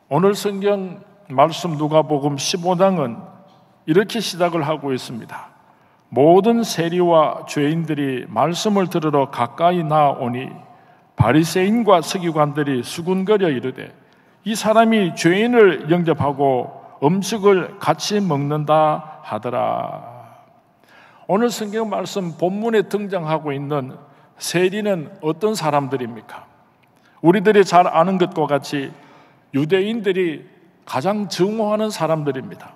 오늘 성경 말씀 누가복음 15장은 이렇게 시작을 하고 있습니다. 모든 세리와 죄인들이 말씀을 들으러 가까이 나아오니 바리새인과 서기관들이 수군거려 이르되 이 사람이 죄인을 영접하고 음식을 같이 먹는다 하더라. 오늘 성경 말씀 본문에 등장하고 있는 세리는 어떤 사람들입니까? 우리들이 잘 아는 것과 같이 유대인들이 가장 증오하는 사람들입니다.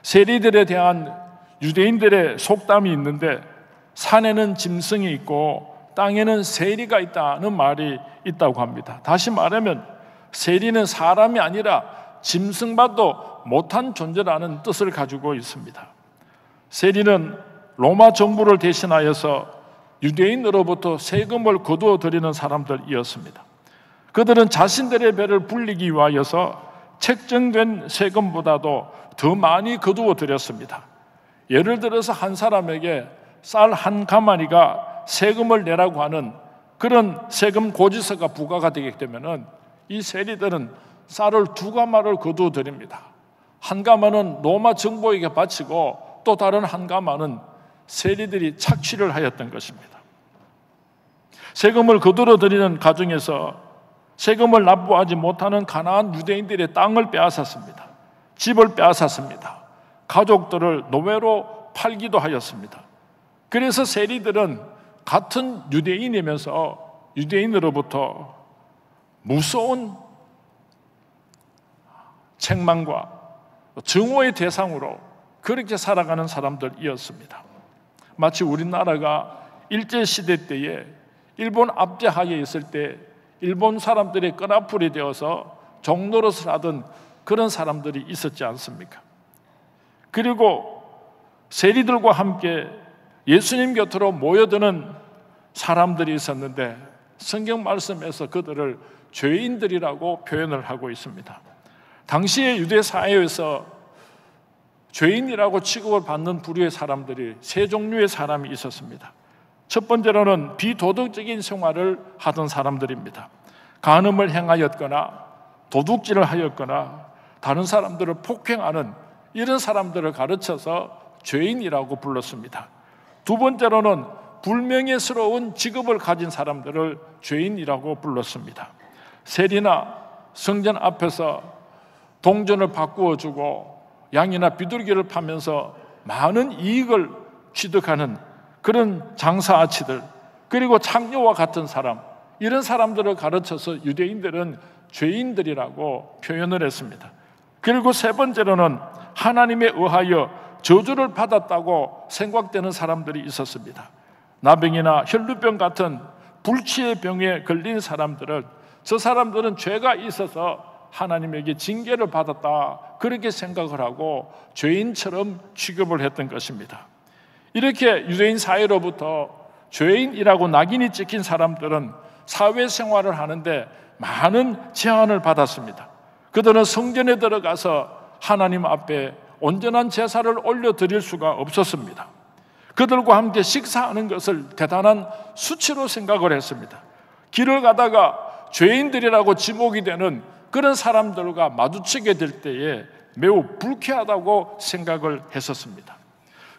세리들에 대한 유대인들의 속담이 있는데 산에는 짐승이 있고 땅에는 세리가 있다는 말이 있다고 합니다. 다시 말하면 세리는 사람이 아니라 짐승봐도 못한 존재라는 뜻을 가지고 있습니다. 세리는 로마 정부를 대신하여서 유대인으로부터 세금을 거두어 들이는 사람들이었습니다. 그들은 자신들의 배를 불리기 위하여서 책정된 세금보다도 더 많이 거두어 들였습니다. 예를 들어서 한 사람에게 쌀 한 가마니가 세금을 내라고 하는 그런 세금 고지서가 부과가 되게 되면은 이 세리들은 쌀을 2가마를 거두어 드립니다. 한 가마는 로마 정부에게 바치고 또 다른 한 가마는 세리들이 착취를 하였던 것입니다. 세금을 거두어 드리는 가정에서 세금을 납부하지 못하는 가난한 유대인들의 땅을 빼앗았습니다. 집을 빼앗았습니다. 가족들을 노예로 팔기도 하였습니다. 그래서 세리들은 같은 유대인이면서 유대인으로부터 무서운 책망과 증오의 대상으로 그렇게 살아가는 사람들이었습니다. 마치 우리나라가 일제시대 때에 일본 압제하에 있을 때 일본 사람들의 끈앞풀이 되어서 종노릇을 하던 그런 사람들이 있었지 않습니까? 그리고 세리들과 함께 예수님 곁으로 모여드는 사람들이 있었는데 성경 말씀에서 그들을 죄인들이라고 표현을 하고 있습니다. 당시의 유대 사회에서 죄인이라고 취급을 받는 부류의 사람들이 세 종류의 사람이 있었습니다. 첫 번째로는 비도덕적인 생활을 하던 사람들입니다. 간음을 행하였거나 도둑질을 하였거나 다른 사람들을 폭행하는 이런 사람들을 가르쳐서 죄인이라고 불렀습니다. 두 번째로는 불명예스러운 직업을 가진 사람들을 죄인이라고 불렀습니다. 세리나 성전 앞에서 동전을 바꾸어 주고 양이나 비둘기를 파면서 많은 이익을 취득하는 그런 장사아치들, 그리고 창녀와 같은 사람, 이런 사람들을 가르쳐서 유대인들은 죄인들이라고 표현을 했습니다. 그리고 세 번째로는 하나님에 의하여 저주를 받았다고 생각되는 사람들이 있었습니다. 나병이나 혈루병 같은 불치의 병에 걸린 사람들은 저 사람들은 죄가 있어서 하나님에게 징계를 받았다, 그렇게 생각을 하고 죄인처럼 취급을 했던 것입니다. 이렇게 유대인 사회로부터 죄인이라고 낙인이 찍힌 사람들은 사회생활을 하는데 많은 제한을 받았습니다. 그들은 성전에 들어가서 하나님 앞에 온전한 제사를 올려드릴 수가 없었습니다. 그들과 함께 식사하는 것을 대단한 수치로 생각을 했습니다. 길을 가다가 죄인들이라고 지목이 되는 그런 사람들과 마주치게 될 때에 매우 불쾌하다고 생각을 했었습니다.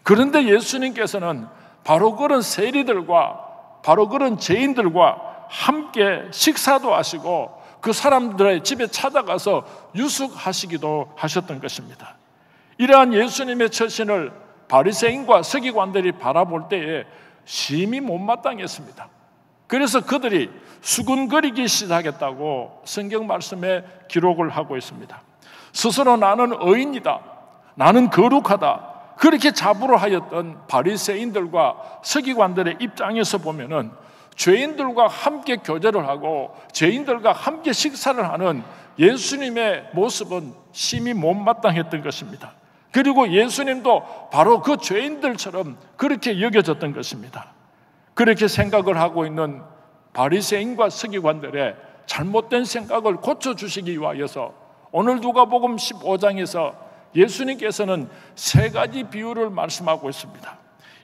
그런데 예수님께서는 바로 그런 세리들과 바로 그런 죄인들과 함께 식사도 하시고 그 사람들의 집에 찾아가서 유숙하시기도 하셨던 것입니다. 이러한 예수님의 처신을 바리새인과 서기관들이 바라볼 때에 심히 못마땅했습니다. 그래서 그들이 수군거리기 시작했다고 성경 말씀에 기록을 하고 있습니다. 스스로 나는 의인이다, 나는 거룩하다, 그렇게 자부를 하였던 바리새인들과 서기관들의 입장에서 보면은 죄인들과 함께 교제를 하고 죄인들과 함께 식사를 하는 예수님의 모습은 심히 못마땅했던 것입니다. 그리고 예수님도 바로 그 죄인들처럼 그렇게 여겨졌던 것입니다. 그렇게 생각을 하고 있는 바리새인과 서기관들의 잘못된 생각을 고쳐주시기 위하여서 오늘 누가복음 15장에서 예수님께서는 3가지 비유를 말씀하고 있습니다.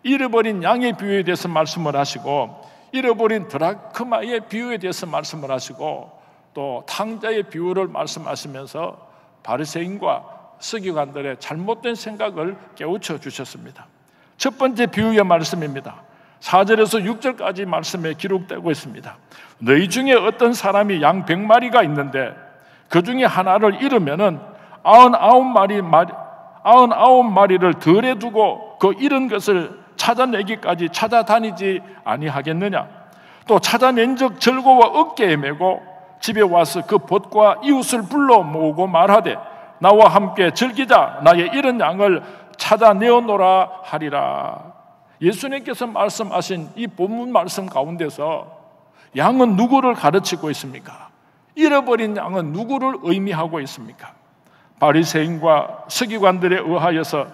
잃어버린 양의 비유에 대해서 말씀을 하시고 잃어버린 드라크마의 비유에 대해서 말씀을 하시고 또 탕자의 비유를 말씀하시면서 바리새인과 서기관들의 잘못된 생각을 깨우쳐 주셨습니다. 첫 번째 비유의 말씀입니다. 4절에서 6절까지 말씀에 기록되고 있습니다. 너희 중에 어떤 사람이 양 100마리가 있는데 그 중에 하나를 잃으면은 99마리를 덜에 두고 그 잃은 것을 찾아내기까지 찾아다니지 아니하겠느냐? 또 찾아낸 적 절고와 어깨에 메고 집에 와서 그 벗과 이웃을 불러 모으고 말하되 나와 함께 즐기자, 나의 잃은 양을 찾아내어노라 하리라. 예수님께서 말씀하신 이 본문 말씀 가운데서 양은 누구를 가르치고 있습니까? 잃어버린 양은 누구를 의미하고 있습니까? 바리새인과 서기관들에 의하여서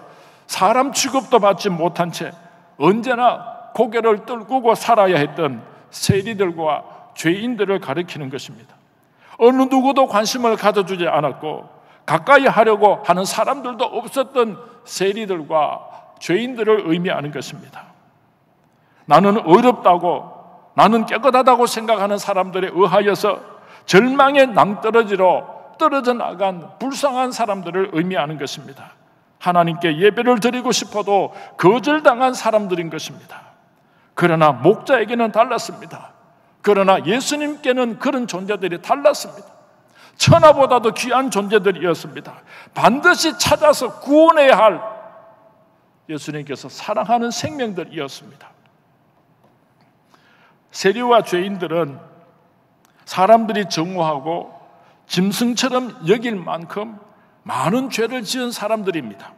사람 취급도 받지 못한 채 언제나 고개를 떨구고 살아야 했던 세리들과 죄인들을 가리키는 것입니다. 어느 누구도 관심을 가져주지 않았고 가까이 하려고 하는 사람들도 없었던 세리들과 죄인들을 의미하는 것입니다. 나는 어렵다고, 나는 깨끗하다고 생각하는 사람들에 의하여서 절망의 낭떠러지로 떨어져 나간 불쌍한 사람들을 의미하는 것입니다. 하나님께 예배를 드리고 싶어도 거절당한 사람들인 것입니다. 그러나 목자에게는 달랐습니다. 그러나 예수님께는 그런 존재들이 달랐습니다. 천하보다도 귀한 존재들이었습니다. 반드시 찾아서 구원해야 할 예수님께서 사랑하는 생명들이었습니다. 세리와 죄인들은 사람들이 정오하고 짐승처럼 여길 만큼 많은 죄를 지은 사람들입니다.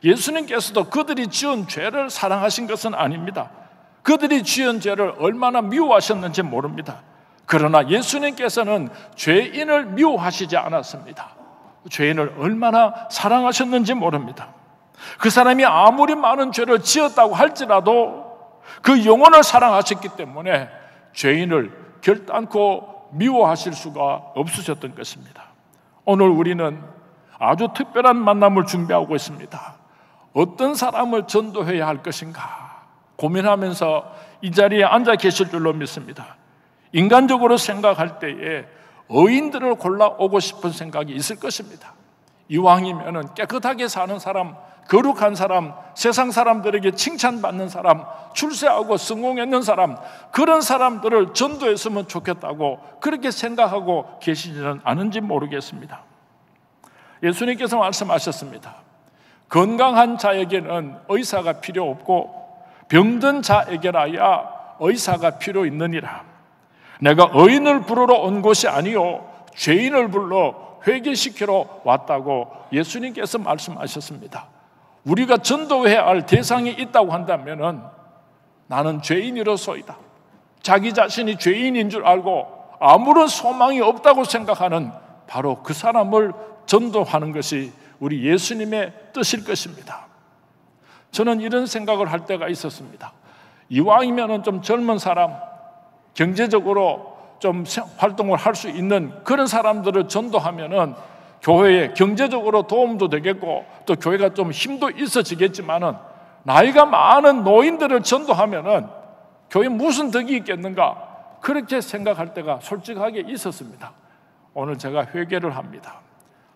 예수님께서도 그들이 지은 죄를 사랑하신 것은 아닙니다. 그들이 지은 죄를 얼마나 미워하셨는지 모릅니다. 그러나 예수님께서는 죄인을 미워하시지 않았습니다. 죄인을 얼마나 사랑하셨는지 모릅니다. 그 사람이 아무리 많은 죄를 지었다고 할지라도 그 영혼을 사랑하셨기 때문에 죄인을 결단코 미워하실 수가 없으셨던 것입니다. 오늘 우리는 아주 특별한 만남을 준비하고 있습니다. 어떤 사람을 전도해야 할 것인가 고민하면서 이 자리에 앉아 계실 줄로 믿습니다. 인간적으로 생각할 때에 의인들을 골라오고 싶은 생각이 있을 것입니다. 이왕이면 깨끗하게 사는 사람, 거룩한 사람, 세상 사람들에게 칭찬받는 사람, 출세하고 성공했는 사람, 그런 사람들을 전도했으면 좋겠다고 그렇게 생각하고 계시지는 않은지 모르겠습니다. 예수님께서 말씀하셨습니다. 건강한 자에게는 의사가 필요 없고 병든 자에게라야 의사가 필요 있느니라. 내가 의인을 부르러 온 것이 아니요 죄인을 불러 회개시키러 왔다고 예수님께서 말씀하셨습니다. 우리가 전도해야 할 대상이 있다고 한다면 나는 죄인이로소이다. 자기 자신이 죄인인 줄 알고 아무런 소망이 없다고 생각하는 바로 그 사람을 전도하는 것이 우리 예수님의 뜻일 것입니다. 저는 이런 생각을 할 때가 있었습니다. 이왕이면 좀 젊은 사람, 경제적으로 좀 활동을 할 수 있는 그런 사람들을 전도하면은 교회에 경제적으로 도움도 되겠고 또 교회가 좀 힘도 있어지겠지만은 나이가 많은 노인들을 전도하면은 교회에 무슨 덕이 있겠는가 그렇게 생각할 때가 솔직하게 있었습니다. 오늘 제가 회개를 합니다.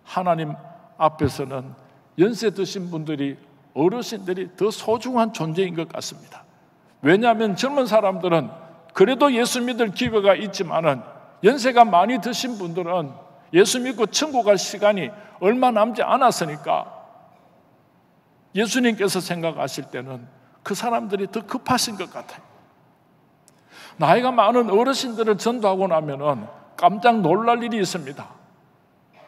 하나님 앞에서는 연세 드신 분들이 어르신들이 더 소중한 존재인 것 같습니다. 왜냐하면 젊은 사람들은 그래도 예수 믿을 기회가 있지만은 연세가 많이 드신 분들은 예수 믿고 천국 갈 시간이 얼마 남지 않았으니까 예수님께서 생각하실 때는 그 사람들이 더 급하신 것 같아요. 나이가 많은 어르신들을 전도하고 나면은 깜짝 놀랄 일이 있습니다.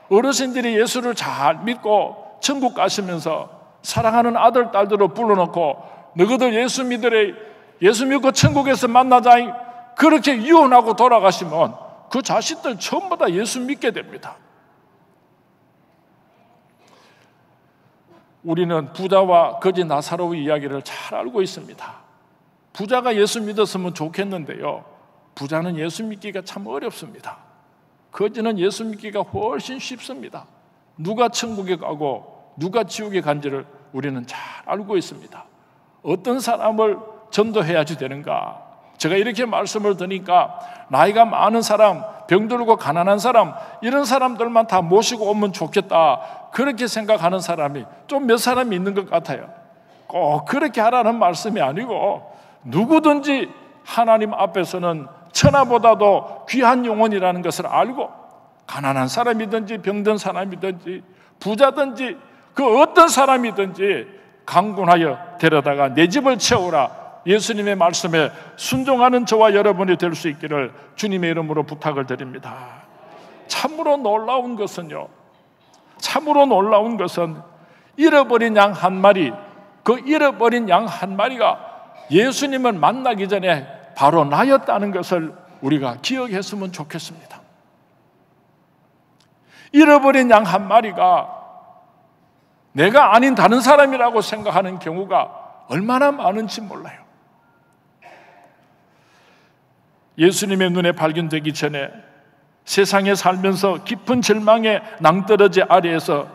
어르신들이 예수를 잘 믿고 천국 가시면서 사랑하는 아들, 딸들을 불러놓고 너희들 예수 믿고 천국에서 만나자 그렇게 유언하고 돌아가시면 그 자식들 전부 다 예수 믿게 됩니다. 우리는 부자와 거지 나사로의 이야기를 잘 알고 있습니다. 부자가 예수 믿었으면 좋겠는데요, 부자는 예수 믿기가 참 어렵습니다. 거지는 예수 믿기가 훨씬 쉽습니다. 누가 천국에 가고 누가 지옥에 간지를 우리는 잘 알고 있습니다. 어떤 사람을 전도해야지 되는가? 제가 이렇게 말씀을 드리니까 나이가 많은 사람, 병들고 가난한 사람, 이런 사람들만 다 모시고 오면 좋겠다, 그렇게 생각하는 사람이 좀 몇 사람이 있는 것 같아요. 꼭 그렇게 하라는 말씀이 아니고, 누구든지 하나님 앞에서는 천하보다도 귀한 영혼이라는 것을 알고, 가난한 사람이든지 병든 사람이든지 부자든지 그 어떤 사람이든지 강군하여 데려다가 내 집을 채우라, 예수님의 말씀에 순종하는 저와 여러분이 될 수 있기를 주님의 이름으로 부탁을 드립니다. 참으로 놀라운 것은요, 참으로 놀라운 것은 잃어버린 양 한 마리, 그 잃어버린 양 한 마리가 예수님을 만나기 전에 바로 나였다는 것을 우리가 기억했으면 좋겠습니다. 잃어버린 양 한 마리가 내가 아닌 다른 사람이라고 생각하는 경우가 얼마나 많은지 몰라요. 예수님의 눈에 발견되기 전에 세상에 살면서 깊은 절망의 낭떠러지 아래에서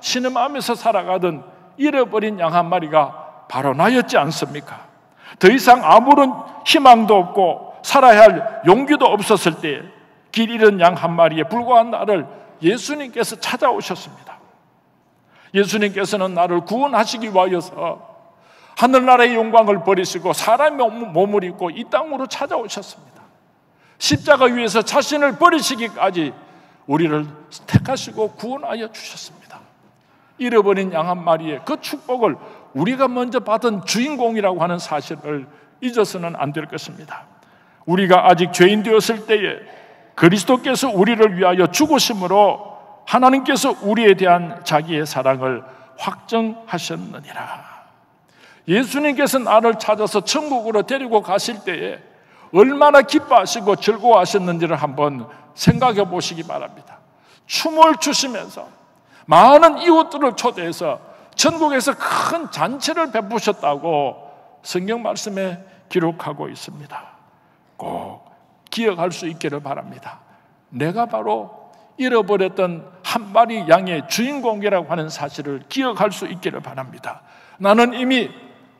신음하면서 살아가던 잃어버린 양 한 마리가 바로 나였지 않습니까? 더 이상 아무런 희망도 없고 살아야 할 용기도 없었을 때 길 잃은 양 한 마리에 불과한 나를 예수님께서 찾아오셨습니다. 예수님께서는 나를 구원하시기 위하여서 하늘나라의 영광을 버리시고 사람의 몸을 입고 이 땅으로 찾아오셨습니다. 십자가 위에서 자신을 버리시기까지 우리를 택하시고 구원하여 주셨습니다. 잃어버린 양 한 마리의 그 축복을 우리가 먼저 받은 주인공이라고 하는 사실을 잊어서는 안 될 것입니다. 우리가 아직 죄인 되었을 때에 그리스도께서 우리를 위하여 죽으심으로 하나님께서 우리에 대한 자기의 사랑을 확정하셨느니라. 예수님께서 나를 찾아서 천국으로 데리고 가실 때에 얼마나 기뻐하시고 즐거워하셨는지를 한번 생각해 보시기 바랍니다. 춤을 추시면서 많은 이웃들을 초대해서 천국에서 큰 잔치를 베푸셨다고 성경 말씀에 기록하고 있습니다. 꼭 기억할 수 있기를 바랍니다. 내가 바로 잃어버렸던 한 마리 양의 주인공이라고 하는 사실을 기억할 수 있기를 바랍니다. 나는 이미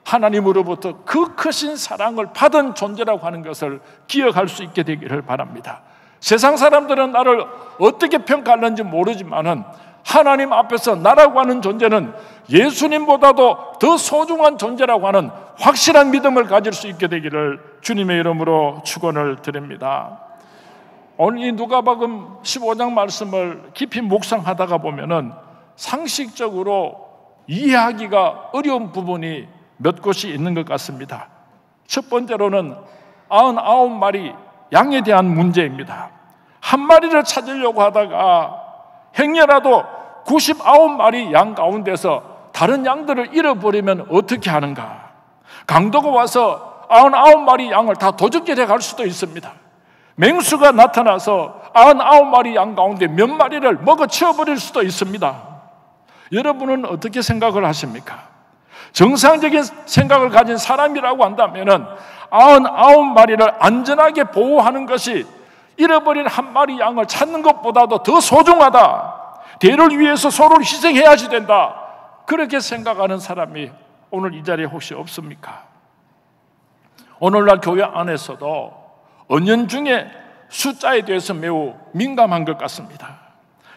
하나님으로부터 그 크신 사랑을 받은 존재라고 하는 것을 기억할 수 있게 되기를 바랍니다. 세상 사람들은 나를 어떻게 평가하는지 모르지만은 하나님 앞에서 나라고 하는 존재는 예수님보다도 더 소중한 존재라고 하는 확실한 믿음을 가질 수 있게 되기를 주님의 이름으로 축원을 드립니다. 오늘 이 누가복음 15장 말씀을 깊이 묵상하다가 보면은 상식적으로 이해하기가 어려운 부분이 몇 곳이 있는 것 같습니다. 첫 번째로는 99마리 양에 대한 문제입니다. 한 마리를 찾으려고 하다가 행여라도 99마리 양 가운데서 다른 양들을 잃어버리면 어떻게 하는가? 강도가 와서 99마리 양을 다 도적질해 갈 수도 있습니다. 맹수가 나타나서 99마리 양 가운데 몇 마리를 먹어 치워버릴 수도 있습니다. 여러분은 어떻게 생각을 하십니까? 정상적인 생각을 가진 사람이라고 한다면 99마리를 안전하게 보호하는 것이 잃어버린 한 마리 양을 찾는 것보다도 더 소중하다, 대를 위해서 서로를 희생해야지 된다, 그렇게 생각하는 사람이 오늘 이 자리에 혹시 없습니까? 오늘날 교회 안에서도 은연중에 숫자에 대해서 매우 민감한 것 같습니다.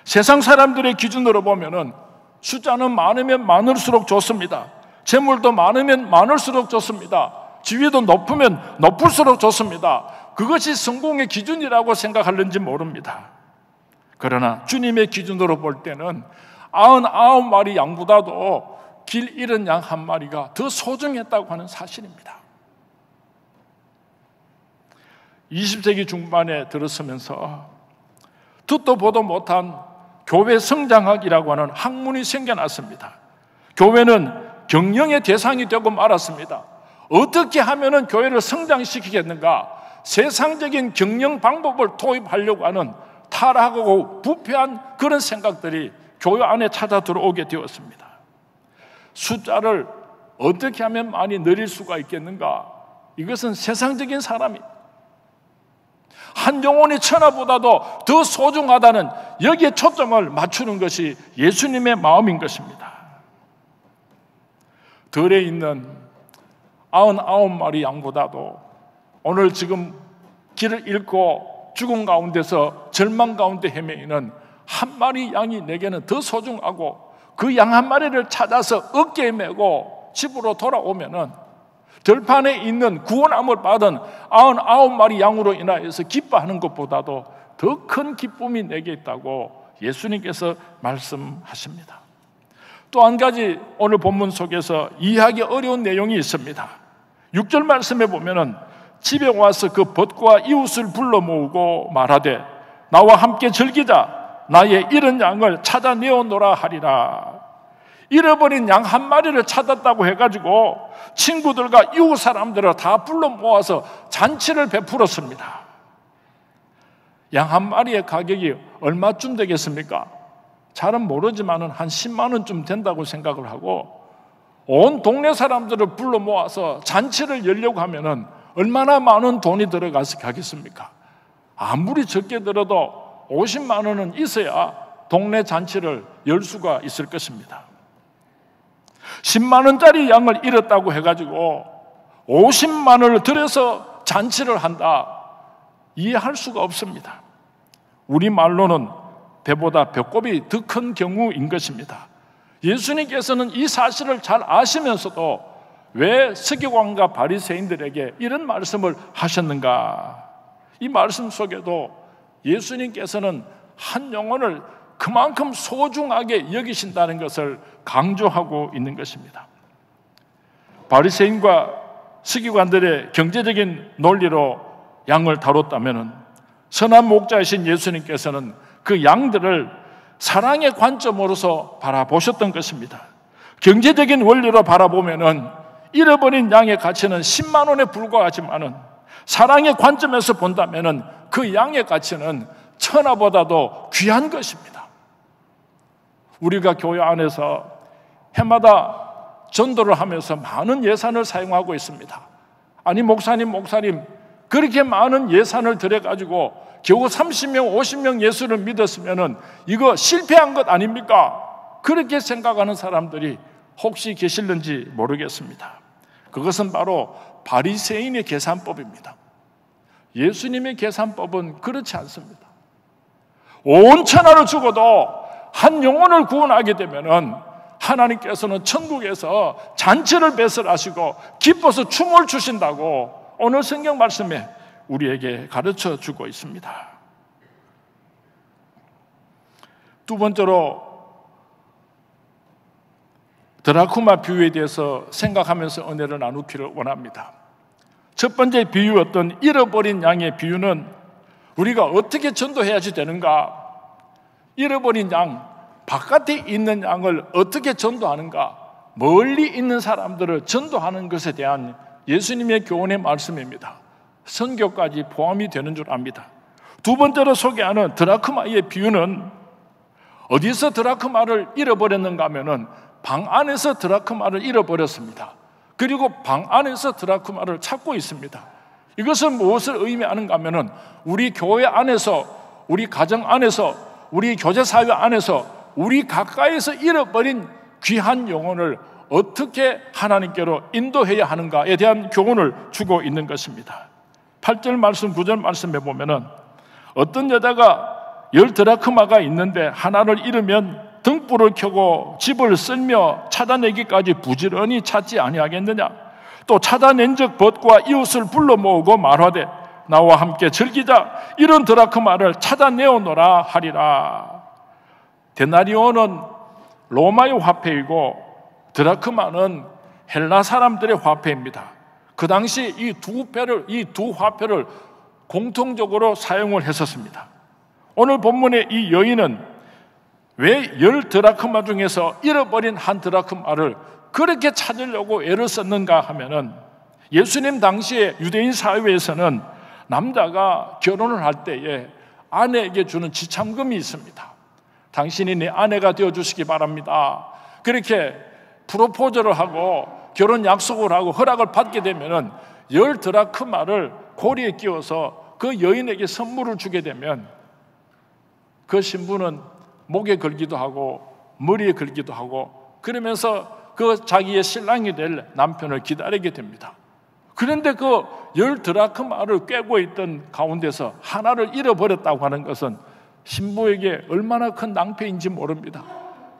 세상 사람들의 기준으로 보면은 숫자는 많으면 많을수록 좋습니다. 재물도 많으면 많을수록 좋습니다. 지위도 높으면 높을수록 좋습니다. 그것이 성공의 기준이라고 생각하는지 모릅니다. 그러나 주님의 기준으로 볼 때는 99마리 양보다도 길 잃은 양 한 마리가 더 소중했다고 하는 사실입니다. 20세기 중반에 들어서면서 듣도 보도 못한 교회 성장학이라고 하는 학문이 생겨났습니다. 교회는 경영의 대상이 되고 말았습니다. 어떻게 하면 교회를 성장시키겠는가? 세상적인 경영 방법을 도입하려고 하는 타락하고 부패한 그런 생각들이 교회 안에 찾아 들어오게 되었습니다. 숫자를 어떻게 하면 많이 늘릴 수가 있겠는가? 이것은 세상적인 사람이 한 영혼이 천하보다도 더 소중하다는 여기에 초점을 맞추는 것이 예수님의 마음인 것입니다. 들에 있는 99마리 양보다도 오늘 지금 길을 잃고 죽음 가운데서 절망 가운데 헤매이는 한 마리 양이 내게는 더 소중하고, 그 양 한 마리를 찾아서 어깨에 메고 집으로 돌아오면은 들판에 있는 구원함을 받은 99마리 양으로 인하여서 기뻐하는 것보다도 더 큰 기쁨이 내게 있다고 예수님께서 말씀하십니다. 또 한 가지 오늘 본문 속에서 이해하기 어려운 내용이 있습니다. 6절 말씀에 보면은 집에 와서 그 벗과 이웃을 불러 모으고 말하되 나와 함께 즐기자. 나의 잃은 양을 찾아내어노라 하리라. 잃어버린 양 한 마리를 찾았다고 해가지고 친구들과 이웃 사람들을 다 불러 모아서 잔치를 베풀었습니다. 양 한 마리의 가격이 얼마쯤 되겠습니까? 잘은 모르지만 한 10만 원쯤 된다고 생각을 하고, 온 동네 사람들을 불러 모아서 잔치를 열려고 하면은 얼마나 많은 돈이 들어가서 가겠습니까? 아무리 적게 들어도 50만 원은 있어야 동네 잔치를 열 수가 있을 것입니다. 10만 원짜리 양을 잃었다고 해가지고 50만 원을 들여서 잔치를 한다, 이해할 수가 없습니다. 우리말로는 배보다 배꼽이 더 큰 경우인 것입니다. 예수님께서는 이 사실을 잘 아시면서도 왜 서기관과 바리새인들에게 이런 말씀을 하셨는가? 이 말씀 속에도 예수님께서는 한 영혼을 그만큼 소중하게 여기신다는 것을 강조하고 있는 것입니다. 바리새인과 서기관들의 경제적인 논리로 양을 다뤘다면, 선한 목자이신 예수님께서는 그 양들을 사랑의 관점으로서 바라보셨던 것입니다. 경제적인 원리로 바라보면은 잃어버린 양의 가치는 10만 원에 불과하지만은, 사랑의 관점에서 본다면은 그 양의 가치는 천하보다도 귀한 것입니다. 우리가 교회 안에서 해마다 전도를 하면서 많은 예산을 사용하고 있습니다. 아니 목사님 그렇게 많은 예산을 들여가지고 겨우 30명 50명 예수를 믿었으면 이거 실패한 것 아닙니까? 그렇게 생각하는 사람들이 혹시 계실는지 모르겠습니다. 그것은 바로 바리새인의 계산법입니다. 예수님의 계산법은 그렇지 않습니다. 온 천하를 죽어도 한 영혼을 구원하게 되면은 하나님께서는 천국에서 잔치를 배설하시고 기뻐서 춤을 추신다고 오늘 성경 말씀에 우리에게 가르쳐 주고 있습니다. 두 번째로 드라쿠마 비유에 대해서 생각하면서 은혜를 나누기를 원합니다. 첫 번째 비유였던 잃어버린 양의 비유는 우리가 어떻게 전도해야지 되는가, 잃어버린 양, 바깥에 있는 양을 어떻게 전도하는가, 멀리 있는 사람들을 전도하는 것에 대한 예수님의 교훈의 말씀입니다. 선교까지 포함이 되는 줄 압니다. 두 번째로 소개하는 드라크마의 비유는 어디서 드라크마를 잃어버렸는가 하면은 방 안에서 드라크마를 잃어버렸습니다. 그리고 방 안에서 드라크마를 찾고 있습니다. 이것은 무엇을 의미하는가 하면은 우리 교회 안에서, 우리 가정 안에서, 우리 교제사회 안에서 우리 가까이서 잃어버린 귀한 영혼을 어떻게 하나님께로 인도해야 하는가에 대한 교훈을 주고 있는 것입니다. 8절 말씀, 9절 말씀에 보면은 어떤 여자가 10드라크마가 있는데 하나를 잃으면 등불을 켜고 집을 쓸며 찾아내기까지 부지런히 찾지 아니하겠느냐? 또 찾아낸 적 벗과 이웃을 불러 모으고 말하되 나와 함께 즐기자. 이런 드라크마를 찾아내어노라 하리라. 데나리온은 로마의 화폐이고 드라크마는 헬라 사람들의 화폐입니다. 그 당시 이 두 화폐를 공통적으로 사용을 했었습니다. 오늘 본문의 이 여인은 왜 10드라크마 중에서 잃어버린 한 드라크마를 그렇게 찾으려고 애를 썼는가 하면은, 예수님 당시에 유대인 사회에서는 남자가 결혼을 할 때에 아내에게 주는 지참금이 있습니다. 당신이 내 아내가 되어주시기 바랍니다. 그렇게 프로포즈를 하고 결혼 약속을 하고 허락을 받게 되면은 10드라크마를 고리에 끼워서 그 여인에게 선물을 주게 되면 그 신부는 목에 걸기도 하고 머리에 걸기도 하고 그러면서 그 자기의 신랑이 될 남편을 기다리게 됩니다. 그런데 그 10드라크마를 꿰고 있던 가운데서 하나를 잃어버렸다고 하는 것은 신부에게 얼마나 큰 낭패인지 모릅니다.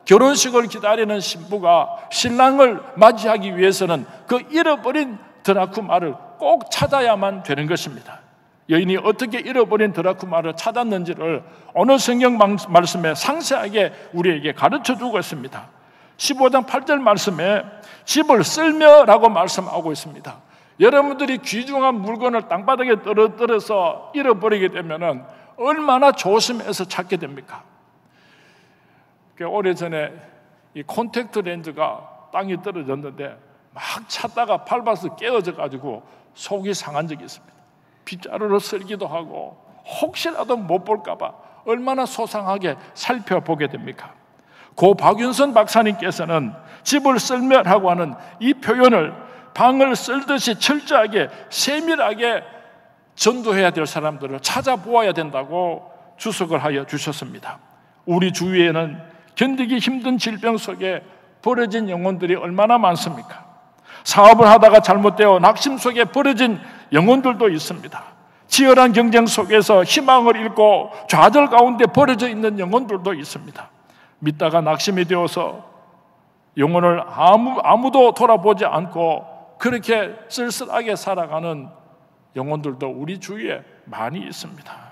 결혼식을 기다리는 신부가 신랑을 맞이하기 위해서는 그 잃어버린 드라크마를 꼭 찾아야만 되는 것입니다. 여인이 어떻게 잃어버린 드라크마를 찾았는지를 오늘 성경 말씀에 상세하게 우리에게 가르쳐주고 있습니다. 15장 8절 말씀에 집을 쓸며라고 말씀하고 있습니다. 여러분들이 귀중한 물건을 땅바닥에 떨어뜨려서 잃어버리게 되면 얼마나 조심해서 찾게 됩니까? 오래전에 이 콘택트 렌즈가 땅에 떨어졌는데 막 찾다가 밟아서 깨어져 가지고 속이 상한 적이 있습니다. 빗자루로 쓸기도 하고 혹시라도 못 볼까 봐 얼마나 소상하게 살펴보게 됩니까? 고 박윤선 박사님께서는 집을 쓸며라고 하는 이 표현을 방을 쓸듯이 철저하게 세밀하게 전도해야 될 사람들을 찾아보아야 된다고 주석을 하여 주셨습니다. 우리 주위에는 견디기 힘든 질병 속에 버려진 영혼들이 얼마나 많습니까? 사업을 하다가 잘못되어 낙심 속에 버려진 영혼들도 있습니다. 치열한 경쟁 속에서 희망을 잃고 좌절 가운데 버려져 있는 영혼들도 있습니다. 믿다가 낙심이 되어서 영혼을 아무도 돌아보지 않고 그렇게 쓸쓸하게 살아가는 영혼들도 우리 주위에 많이 있습니다.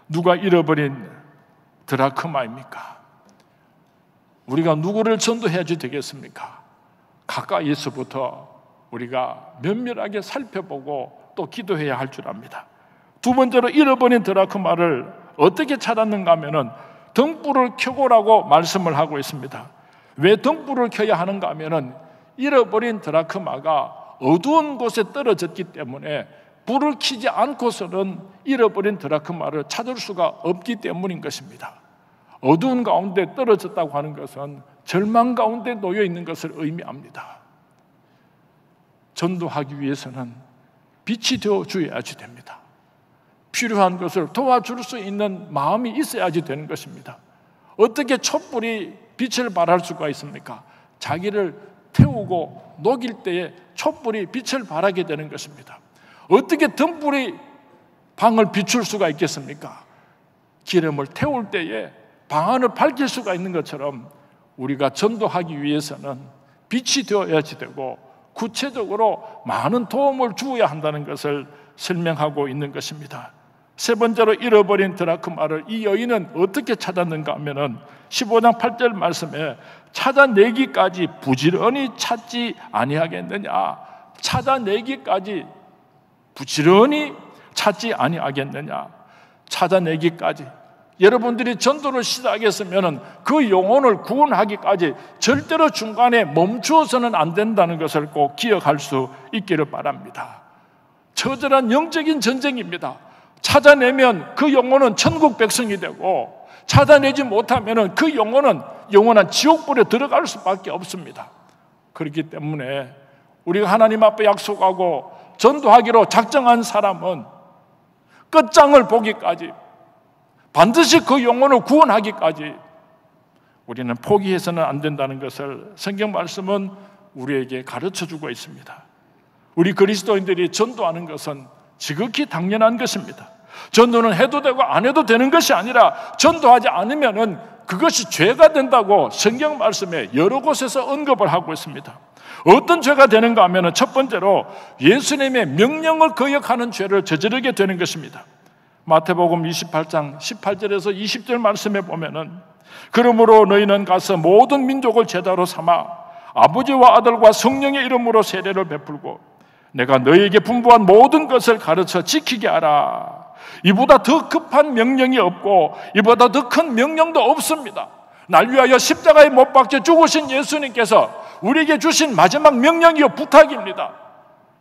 누가 잃어버린 드라크마입니까? 우리가 누구를 전도해야지 되겠습니까? 가까이에서부터 우리가 면밀하게 살펴보고 또 기도해야 할 줄 압니다. 두 번째로 잃어버린 드라크마를 어떻게 찾았는가 하면은 등불을 켜고라고 말씀을 하고 있습니다. 왜 등불을 켜야 하는가 하면은 잃어버린 드라크마가 어두운 곳에 떨어졌기 때문에 불을 켜지 않고서는 잃어버린 드라크마를 찾을 수가 없기 때문인 것입니다. 어두운 가운데 떨어졌다고 하는 것은 절망 가운데 놓여 있는 것을 의미합니다. 전도하기 위해서는 빛이 되어 주어야지 됩니다. 필요한 것을 도와줄 수 있는 마음이 있어야지 되는 것입니다. 어떻게 촛불이 빛을 발할 수가 있습니까? 자기를 태우고 녹일 때에 촛불이 빛을 발하게 되는 것입니다. 어떻게 등불이 방을 비출 수가 있겠습니까? 기름을 태울 때에 방 안을 밝힐 수가 있는 것처럼 우리가 전도하기 위해서는 빛이 되어야지 되고 구체적으로 많은 도움을 주어야 한다는 것을 설명하고 있는 것입니다. 세 번째로 잃어버린 드라크마를 이 여인은 어떻게 찾았는가 하면은 15장 8절 말씀에 찾아내기까지 부지런히 찾지 아니하겠느냐, 찾아내기까지 부지런히 찾지 아니하겠느냐, 찾아내기까지. 여러분들이 전도를 시작했으면 그 영혼을 구원하기까지 절대로 중간에 멈추어서는 안 된다는 것을 꼭 기억할 수 있기를 바랍니다. 처절한 영적인 전쟁입니다. 찾아내면 그 영혼은 천국 백성이 되고, 찾아내지 못하면 그 영혼은 영원한 지옥불에 들어갈 수밖에 없습니다. 그렇기 때문에 우리가 하나님 앞에 약속하고 전도하기로 작정한 사람은 끝장을 보기까지, 반드시 그 영혼을 구원하기까지 우리는 포기해서는 안 된다는 것을 성경 말씀은 우리에게 가르쳐주고 있습니다. 우리 그리스도인들이 전도하는 것은 지극히 당연한 것입니다. 전도는 해도 되고 안 해도 되는 것이 아니라 전도하지 않으면 그것이 죄가 된다고 성경 말씀에 여러 곳에서 언급을 하고 있습니다. 어떤 죄가 되는가 하면 첫 번째로 예수님의 명령을 거역하는 죄를 저지르게 되는 것입니다. 마태복음 28장 18절에서 20절 말씀에 보면은 그러므로 너희는 가서 모든 민족을 제자로 삼아 아버지와 아들과 성령의 이름으로 세례를 베풀고 내가 너희에게 분부한 모든 것을 가르쳐 지키게 하라. 이보다 더 급한 명령이 없고 이보다 더 큰 명령도 없습니다. 날 위하여 십자가에 못 박혀 죽으신 예수님께서 우리에게 주신 마지막 명령이요 부탁입니다.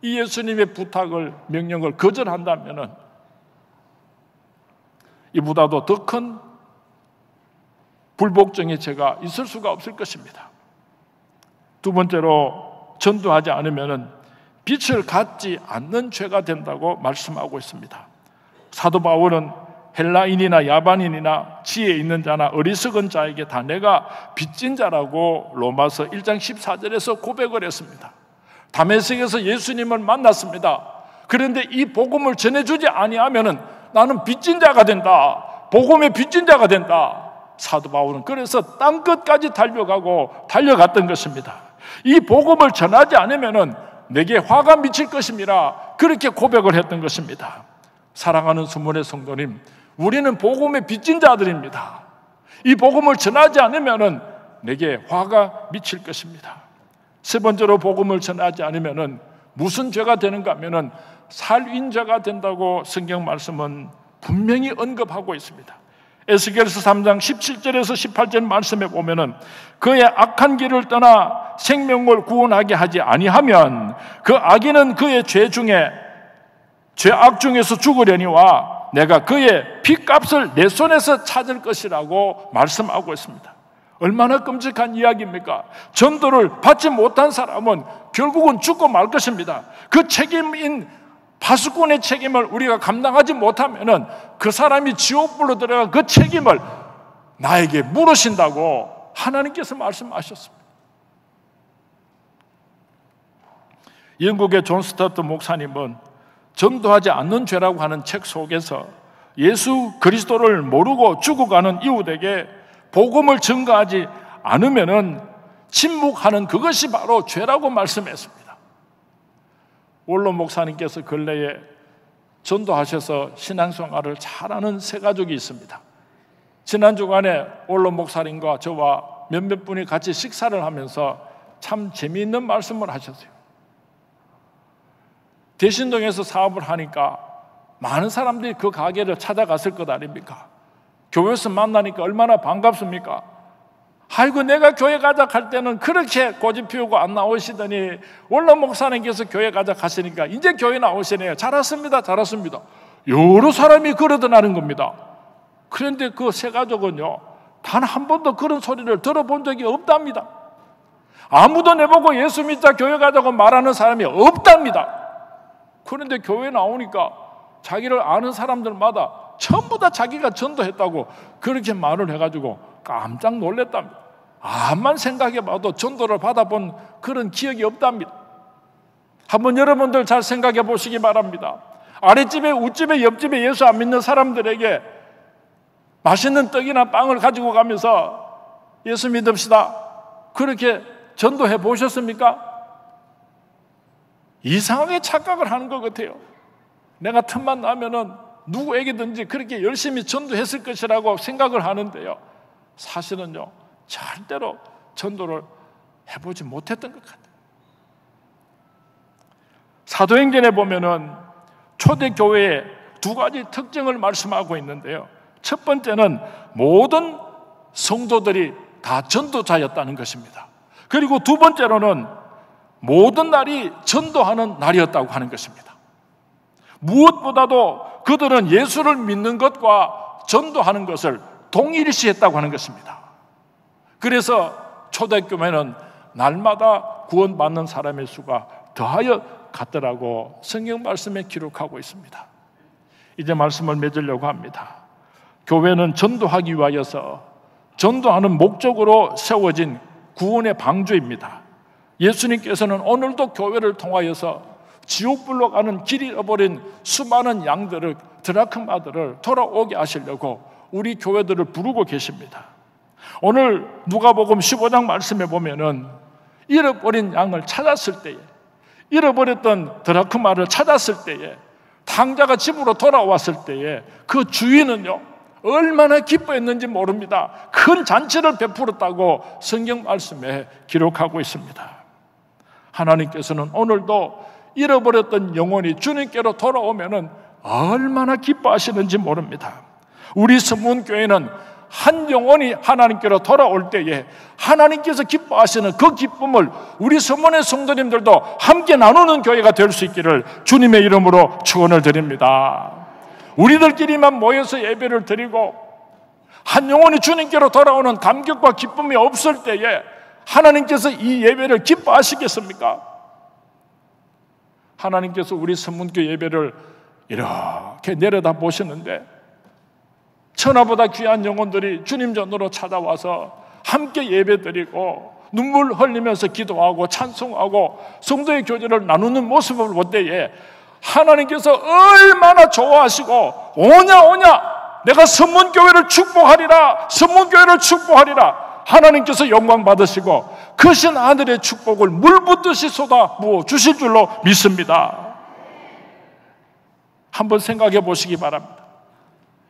이 예수님의 부탁을, 명령을 거절한다면 이보다도 더 큰 불복종의 죄가 있을 수가 없을 것입니다. 두 번째로 전도하지 않으면 빛을 갖지 않는 죄가 된다고 말씀하고 있습니다. 사도 바울은 헬라인이나 야반인이나 지혜 있는 자나 어리석은 자에게 다 내가 빚진 자라고 로마서 1장 14절에서 고백을 했습니다. 다메섹에서 예수님을 만났습니다. 그런데 이 복음을 전해주지 아니하면은 나는 빚진 자가 된다. 복음의 빚진 자가 된다. 사도 바울은 그래서 땅끝까지 달려갔던 것입니다. 이 복음을 전하지 않으면은 내게 화가 미칠 것임이라 그렇게 고백을 했던 것입니다. 사랑하는 수문의 성도님, 우리는 복음의 빚진 자들입니다. 이 복음을 전하지 않으면은 내게 화가 미칠 것입니다. 세 번째로 복음을 전하지 않으면은 무슨 죄가 되는가 하면은 살인죄가 된다고 성경 말씀은 분명히 언급하고 있습니다. 에스겔서 3장 17절에서 18절 말씀에 보면은 그의 악한 길을 떠나 생명을 구원하게 하지 아니하면 그 악인은 그의 죄악 중에서 죽으려니와 내가 그의 핏값을 내 손에서 찾을 것이라고 말씀하고 있습니다. 얼마나 끔찍한 이야기입니까? 전도를 받지 못한 사람은 결국은 죽고 말 것입니다. 그 책임인 파수꾼의 책임을 우리가 감당하지 못하면은 그 사람이 지옥불로 들어가 그 책임을 나에게 물으신다고 하나님께서 말씀하셨습니다. 영국의 존 스타트 목사님은 전도하지 않는 죄라고 하는 책 속에서 예수 그리스도를 모르고 죽어가는 이웃에게 복음을 전가하지 않으면은 침묵하는 그것이 바로 죄라고 말씀했습니다. 원로 목사님께서 근래에 전도하셔서 신앙생활을 잘하는 세 가족이 있습니다. 지난 주간에 원로 목사님과 저와 몇몇 분이 같이 식사를 하면서 참 재미있는 말씀을 하셨어요. 대신동에서 사업을 하니까 많은 사람들이 그 가게를 찾아갔을 것 아닙니까? 교회에서 만나니까 얼마나 반갑습니까? 아이고 내가 교회 가자 할 때는 그렇게 고집 피우고 안 나오시더니 원로 목사님께서 교회 가자 하시니까 이제 교회 나오시네요. 잘 왔습니다. 잘 왔습니다. 여러 사람이 그러더라는 겁니다. 그런데 그 세 가족은요 단 한 번도 그런 소리를 들어본 적이 없답니다. 아무도 내보고 예수 믿자 교회 가자고 말하는 사람이 없답니다. 그런데 교회 나오니까 자기를 아는 사람들마다 전부 다 자기가 전도했다고 그렇게 말을 해가지고 깜짝 놀랐답니다. 암만 생각해봐도 전도를 받아본 그런 기억이 없답니다. 한번 여러분들 잘 생각해 보시기 바랍니다. 아랫집에 웃집에 옆집에 예수 안 믿는 사람들에게 맛있는 떡이나 빵을 가지고 가면서 예수 믿읍시다 그렇게 전도해 보셨습니까? 이상하게 착각을 하는 것 같아요. 내가 틈만 나면은 누구에게든지 그렇게 열심히 전도했을 것이라고 생각을 하는데요, 사실은요 절대로 전도를 해보지 못했던 것 같아요. 사도행전에 보면은 초대교회의 두 가지 특징을 말씀하고 있는데요, 첫 번째는 모든 성도들이 다 전도자였다는 것입니다. 그리고 두 번째로는 모든 날이 전도하는 날이었다고 하는 것입니다. 무엇보다도 그들은 예수를 믿는 것과 전도하는 것을 동일시했다고 하는 것입니다. 그래서 초대교회는 날마다 구원받는 사람의 수가 더하여 갔더라고 성경 말씀에 기록하고 있습니다. 이제 말씀을 맺으려고 합니다. 교회는 전도하기 위하여서 전도하는 목적으로 세워진 구원의 방주입니다. 예수님께서는 오늘도 교회를 통하여서 지옥불로 가는 길이 잃어버린 수많은 양들을, 드라크마들을 돌아오게 하시려고 우리 교회들을 부르고 계십니다. 오늘 누가복음 15장 말씀에 보면은 잃어버린 양을 찾았을 때에, 잃어버렸던 드라크마를 찾았을 때에, 탕자가 집으로 돌아왔을 때에 그 주인은요 얼마나 기뻐했는지 모릅니다. 큰 잔치를 베풀었다고 성경 말씀에 기록하고 있습니다. 하나님께서는 오늘도 잃어버렸던 영혼이 주님께로 돌아오면은 얼마나 기뻐하시는지 모릅니다. 우리 서문교회는 한 영혼이 하나님께로 돌아올 때에 하나님께서 기뻐하시는 그 기쁨을 우리 서문의 성도님들도 함께 나누는 교회가 될 수 있기를 주님의 이름으로 축원을 드립니다. 우리들끼리만 모여서 예배를 드리고 한 영혼이 주님께로 돌아오는 감격과 기쁨이 없을 때에 하나님께서 이 예배를 기뻐하시겠습니까? 하나님께서 우리 서문교 예배를 이렇게 내려다 보시는데 천하보다 귀한 영혼들이 주님 전으로 찾아와서 함께 예배드리고 눈물 흘리면서 기도하고 찬송하고 성도의 교제를 나누는 모습을 볼 때에 하나님께서 얼마나 좋아하시고 오냐 내가 선문교회를 축복하리라, 선문교회를 축복하리라, 하나님께서 영광 받으시고 크신 하늘의 축복을 물 붓듯이 쏟아 부어 주실 줄로 믿습니다. 한번 생각해 보시기 바랍니다.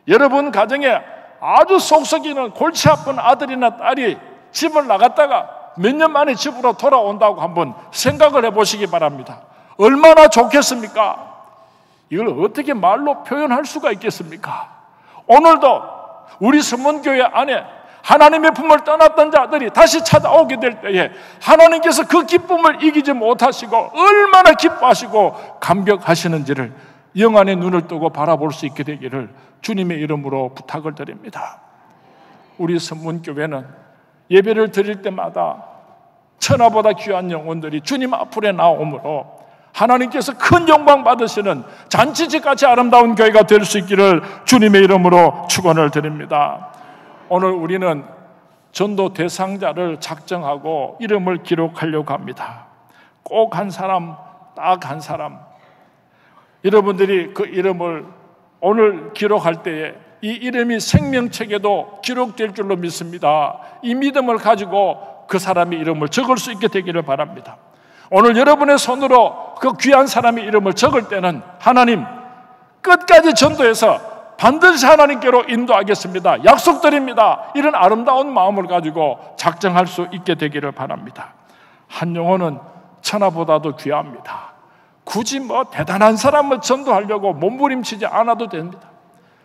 여러분 가정에 아주 속썩이는 골치 아픈 아들이나 딸이 집을 나갔다가 몇 년 만에 집으로 돌아온다고 한번 생각을 해 보시기 바랍니다. 얼마나 좋겠습니까? 이걸 어떻게 말로 표현할 수가 있겠습니까? 오늘도 우리 선문교회 안에 하나님의 품을 떠났던 자들이 다시 찾아오게 될 때에 하나님께서 그 기쁨을 이기지 못하시고 얼마나 기뻐하시고 감격하시는지를 영안의 눈을 뜨고 바라볼 수 있게 되기를 주님의 이름으로 부탁을 드립니다. 우리 선문교회는 예배를 드릴 때마다 천하보다 귀한 영혼들이 주님 앞으로 나오므로 하나님께서 큰 영광 받으시는 잔치집같이 아름다운 교회가 될 수 있기를 주님의 이름으로 축원을 드립니다. 오늘 우리는 전도 대상자를 작정하고 이름을 기록하려고 합니다. 꼭 한 사람, 딱 한 사람. 여러분들이 그 이름을 오늘 기록할 때에 이 이름이 생명책에도 기록될 줄로 믿습니다. 이 믿음을 가지고 그 사람의 이름을 적을 수 있게 되기를 바랍니다. 오늘 여러분의 손으로 그 귀한 사람의 이름을 적을 때는 하나님 끝까지 전도해서 반드시 하나님께로 인도하겠습니다, 약속드립니다, 이런 아름다운 마음을 가지고 작정할 수 있게 되기를 바랍니다. 한 영혼은 천하보다도 귀합니다. 굳이 대단한 사람을 전도하려고 몸부림치지 않아도 됩니다.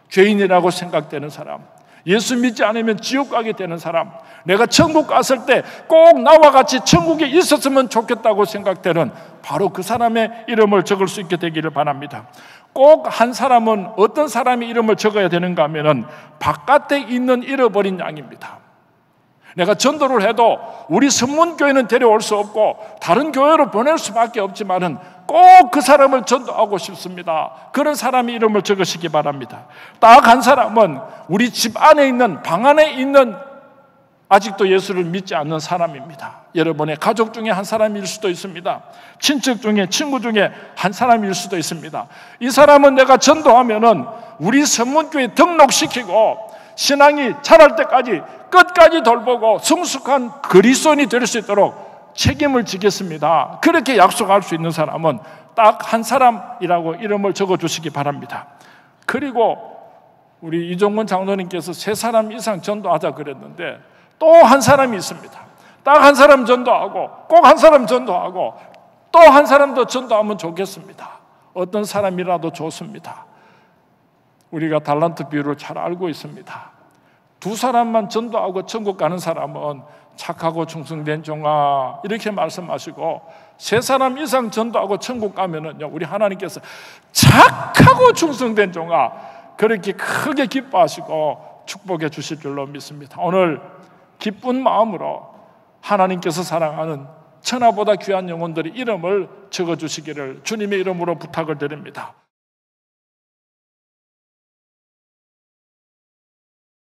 죄인이라고 생각되는 사람, 예수 믿지 않으면 지옥 가게 되는 사람, 내가 천국 갔을 때 꼭 나와 같이 천국에 있었으면 좋겠다고 생각되는 바로 그 사람의 이름을 적을 수 있게 되기를 바랍니다. 꼭 한 사람은 어떤 사람의 이름을 적어야 되는가 하면은 바깥에 있는 잃어버린 양입니다. 내가 전도를 해도 우리 선문교회는 데려올 수 없고 다른 교회로 보낼 수밖에 없지만은 꼭 그 사람을 전도하고 싶습니다. 그런 사람의 이름을 적으시기 바랍니다. 딱 한 사람은 우리 집 안에 있는, 방 안에 있는 아직도 예수를 믿지 않는 사람입니다. 여러분의 가족 중에 한 사람일 수도 있습니다. 친척 중에, 친구 중에 한 사람일 수도 있습니다. 이 사람은 내가 전도하면은 우리 선문교회에 등록시키고 신앙이 자랄 때까지 끝까지 돌보고 성숙한 그리스도인이 될 수 있도록 책임을 지겠습니다. 그렇게 약속할 수 있는 사람은 딱 한 사람이라고 이름을 적어주시기 바랍니다. 그리고 우리 이종건 장로님께서 3사람 이상 전도하자 그랬는데 또 한 사람이 있습니다. 딱 한 사람 전도하고 꼭 한 사람 전도하고 또 한 사람 더 전도하면 좋겠습니다. 어떤 사람이라도 좋습니다. 우리가 달란트 비율을 잘 알고 있습니다. 2사람만 전도하고 천국 가는 사람은 착하고 충성된 종아 이렇게 말씀하시고 3사람 이상 전도하고 천국 가면은요, 우리 하나님께서 착하고 충성된 종아 그렇게 크게 기뻐하시고 축복해 주실 줄로 믿습니다. 오늘 기쁜 마음으로 하나님께서 사랑하는 천하보다 귀한 영혼들의 이름을 적어주시기를 주님의 이름으로 부탁을 드립니다.